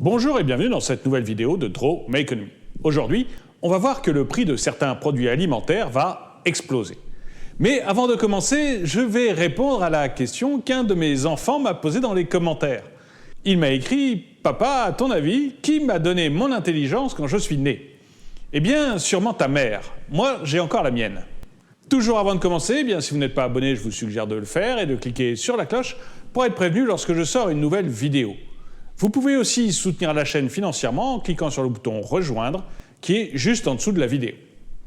Bonjour et bienvenue dans cette nouvelle vidéo de Draw My Economy. Aujourd'hui, on va voir que le prix de certains produits alimentaires va exploser. Mais avant de commencer, je vais répondre à la question qu'un de mes enfants m'a posée dans les commentaires. Il m'a écrit « Papa, à ton avis, qui m'a donné mon intelligence quand je suis né ?» Eh bien, sûrement ta mère. Moi, j'ai encore la mienne. Toujours avant de commencer, si vous n'êtes pas abonné, je vous suggère de le faire et de cliquer sur la cloche pour être prévenu lorsque je sors une nouvelle vidéo. Vous pouvez aussi soutenir la chaîne financièrement en cliquant sur le bouton « Rejoindre » qui est juste en dessous de la vidéo.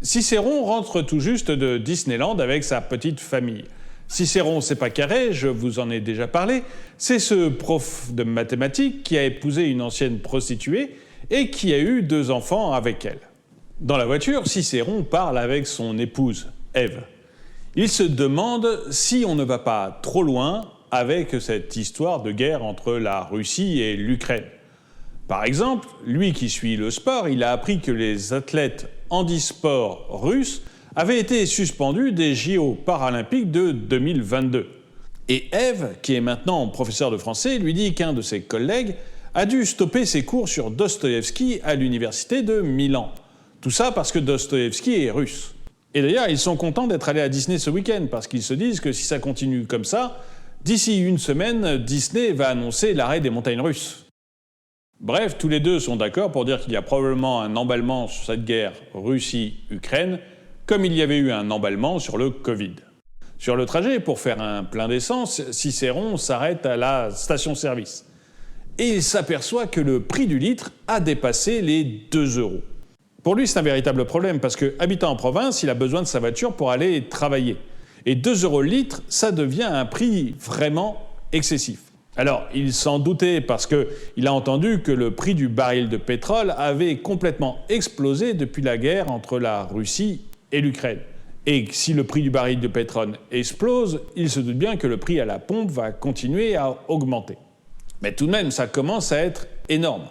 Cicéron rentre tout juste de Disneyland avec sa petite famille. Cicéron, c'est pas carré, je vous en ai déjà parlé, c'est ce prof de mathématiques qui a épousé une ancienne prostituée et qui a eu 2 enfants avec elle. Dans la voiture, Cicéron parle avec son épouse, Ève. Il se demande si on ne va pas trop loin avec cette histoire de guerre entre la Russie et l'Ukraine. Par exemple, lui qui suit le sport, il a appris que les athlètes handisport russes avaient été suspendus des JO paralympiques de 2022. Et Ève, qui est maintenant professeure de français, lui dit qu'un de ses collègues a dû stopper ses cours sur Dostoïevski à l'université de Milan. Tout ça parce que Dostoïevski est russe. Et d'ailleurs, ils sont contents d'être allés à Disney ce week-end, parce qu'ils se disent que si ça continue comme ça, d'ici une semaine, Disney va annoncer l'arrêt des montagnes russes. Bref, tous les deux sont d'accord pour dire qu'il y a probablement un emballement sur cette guerre Russie-Ukraine, comme il y avait eu un emballement sur le Covid. Sur le trajet, pour faire un plein d'essence, Cicéron s'arrête à la station-service. Et il s'aperçoit que le prix du litre a dépassé les 2 €. Pour lui, c'est un véritable problème, parce que, habitant en province, il a besoin de sa voiture pour aller travailler. Et 2 € le litre, ça devient un prix vraiment excessif. Alors, il s'en doutait parce qu'il a entendu que le prix du baril de pétrole avait complètement explosé depuis la guerre entre la Russie et l'Ukraine. Et si le prix du baril de pétrole explose, il se doute bien que le prix à la pompe va continuer à augmenter. Mais tout de même, ça commence à être énorme.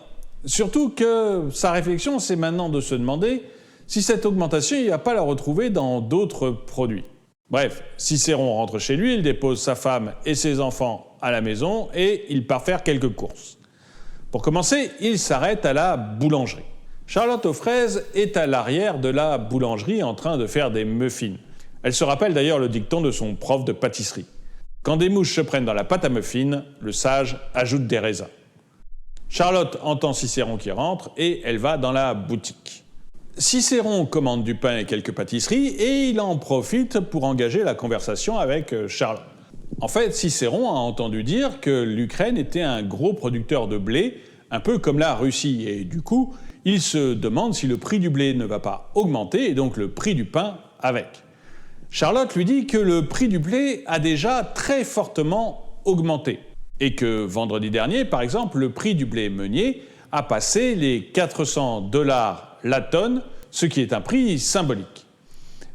Surtout que sa réflexion, c'est maintenant de se demander si cette augmentation, il ne va pas la retrouver dans d'autres produits. Bref, Cicéron rentre chez lui, il dépose sa femme et ses enfants à la maison et il part faire quelques courses. Pour commencer, il s'arrête à la boulangerie. Charlotte aux fraises est à l'arrière de la boulangerie en train de faire des muffins. Elle se rappelle d'ailleurs le dicton de son prof de pâtisserie. Quand des mouches se prennent dans la pâte à muffins, le sage ajoute des raisins. Charlotte entend Cicéron qui rentre et elle va dans la boutique. Cicéron commande du pain et quelques pâtisseries et il en profite pour engager la conversation avec Charlotte. En fait, Cicéron a entendu dire que l'Ukraine était un gros producteur de blé, un peu comme la Russie, et du coup, il se demande si le prix du blé ne va pas augmenter et donc le prix du pain avec. Charlotte lui dit que le prix du blé a déjà très fortement augmenté et que vendredi dernier, par exemple, le prix du blé meunier a passé les 400 $ la tonne, ce qui est un prix symbolique.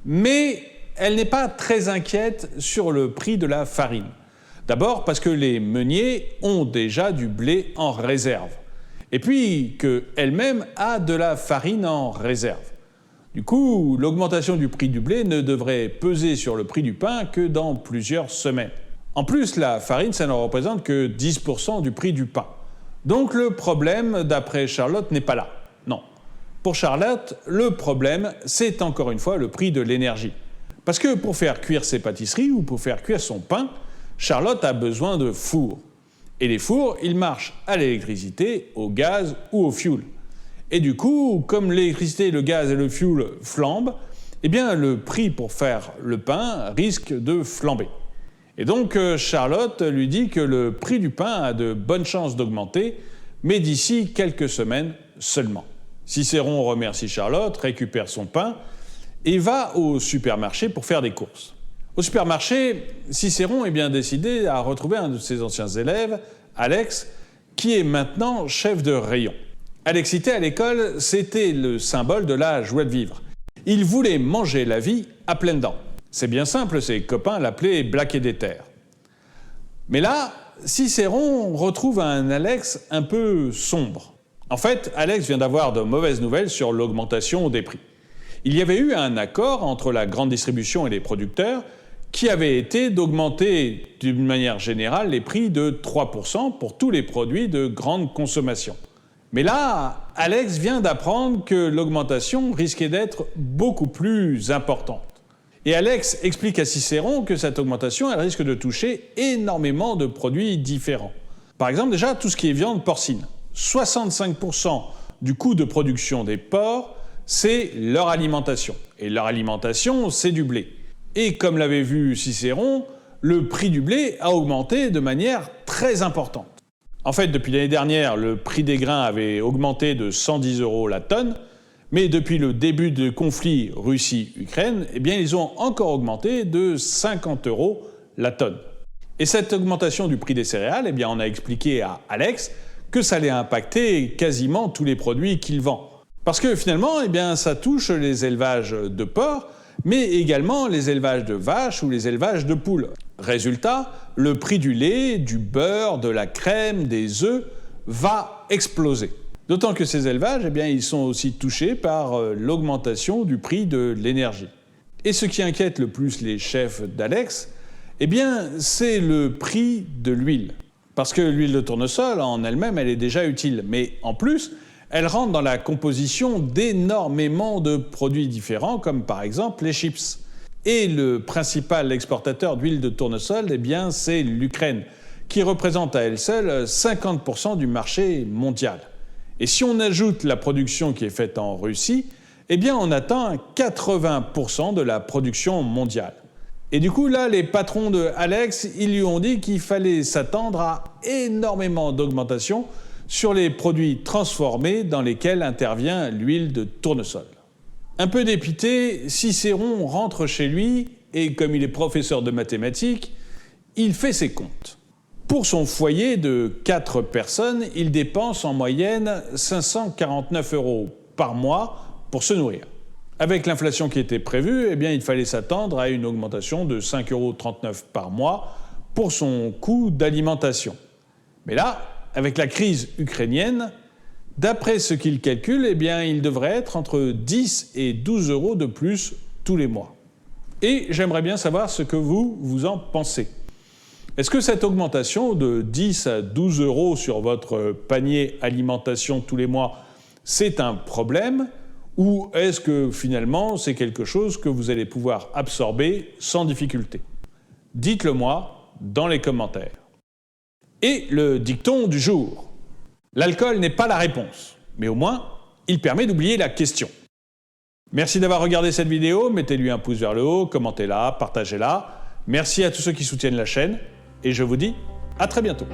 Mais elle n'est pas très inquiète sur le prix de la farine. D'abord parce que les meuniers ont déjà du blé en réserve. Et puis qu'elle-même a de la farine en réserve. Du coup, l'augmentation du prix du blé ne devrait peser sur le prix du pain que dans plusieurs semaines. En plus, la farine, ça ne représente que 10% du prix du pain. Donc le problème, d'après Charlotte, n'est pas là. Non. Pour Charlotte, le problème, c'est encore une fois le prix de l'énergie. Parce que pour faire cuire ses pâtisseries ou pour faire cuire son pain, Charlotte a besoin de fours. Et les fours, ils marchent à l'électricité, au gaz ou au fioul. Et du coup, comme l'électricité, le gaz et le fioul flambent, eh bien le prix pour faire le pain risque de flamber. Et donc Charlotte lui dit que le prix du pain a de bonnes chances d'augmenter, mais d'ici quelques semaines seulement. Cicéron remercie Charlotte, récupère son pain et va au supermarché pour faire des courses. Au supermarché, Cicéron est bien décidé à retrouver un de ses anciens élèves, Alex, qui est maintenant chef de rayon. Alexité à l'école, c'était le symbole de la joie de vivre. Il voulait manger la vie à pleines dents. C'est bien simple, ses copains l'appelaient Black et Déter. Mais là, Cicéron retrouve un Alex un peu sombre. En fait, Alex vient d'avoir de mauvaises nouvelles sur l'augmentation des prix. Il y avait eu un accord entre la grande distribution et les producteurs qui avait été d'augmenter d'une manière générale les prix de 3% pour tous les produits de grande consommation. Mais là, Alex vient d'apprendre que l'augmentation risquait d'être beaucoup plus importante. Et Alex explique à Cicéron que cette augmentation, elle risque de toucher énormément de produits différents. Par exemple, déjà, tout ce qui est viande porcine. 65% du coût de production des porcs, c'est leur alimentation. Et leur alimentation, c'est du blé. Et comme l'avait vu Cicéron, le prix du blé a augmenté de manière très importante. En fait, depuis l'année dernière, le prix des grains avait augmenté de 110 € la tonne, mais depuis le début du conflit Russie-Ukraine, eh bien, ils ont encore augmenté de 50 € la tonne. Et cette augmentation du prix des céréales, eh bien, on a expliqué à Alex que ça allait impacter quasiment tous les produits qu'il vend. Parce que finalement, eh bien, ça touche les élevages de porcs, mais également les élevages de vaches ou les élevages de poules. Résultat, le prix du lait, du beurre, de la crème, des œufs va exploser. D'autant que ces élevages, eh bien, ils sont aussi touchés par l'augmentation du prix de l'énergie. Et ce qui inquiète le plus les chefs d'Alex, eh bien, c'est le prix de l'huile. Parce que l'huile de tournesol, en elle-même, elle est déjà utile. Mais en plus, elle rentre dans la composition d'énormément de produits différents, comme par exemple les chips. Et le principal exportateur d'huile de tournesol, eh bien, c'est l'Ukraine, qui représente à elle seule 50% du marché mondial. Et si on ajoute la production qui est faite en Russie, eh bien, on atteint 80% de la production mondiale. Et du coup, là, les patrons de Alex, ils lui ont dit qu'il fallait s'attendre à énormément d'augmentation sur les produits transformés dans lesquels intervient l'huile de tournesol. Un peu dépité, Cicéron rentre chez lui et, comme il est professeur de mathématiques, il fait ses comptes. Pour son foyer de 4 personnes, il dépense en moyenne 549 € par mois pour se nourrir. Avec l'inflation qui était prévue, eh bien, il fallait s'attendre à une augmentation de 5,39 € par mois pour son coût d'alimentation. Mais là, avec la crise ukrainienne, d'après ce qu'il calcule, eh bien, il devrait être entre 10 et 12 € de plus tous les mois. Et j'aimerais bien savoir ce que vous en pensez. Est-ce que cette augmentation de 10 à 12 € sur votre panier alimentation tous les mois, c'est un problème ? Ou est-ce que finalement c'est quelque chose que vous allez pouvoir absorber sans difficulté? Dites-le moi dans les commentaires. Et le dicton du jour. L'alcool n'est pas la réponse, mais au moins, il permet d'oublier la question. Merci d'avoir regardé cette vidéo, mettez-lui un pouce vers le haut, commentez-la, partagez-la. Merci à tous ceux qui soutiennent la chaîne, et je vous dis à très bientôt.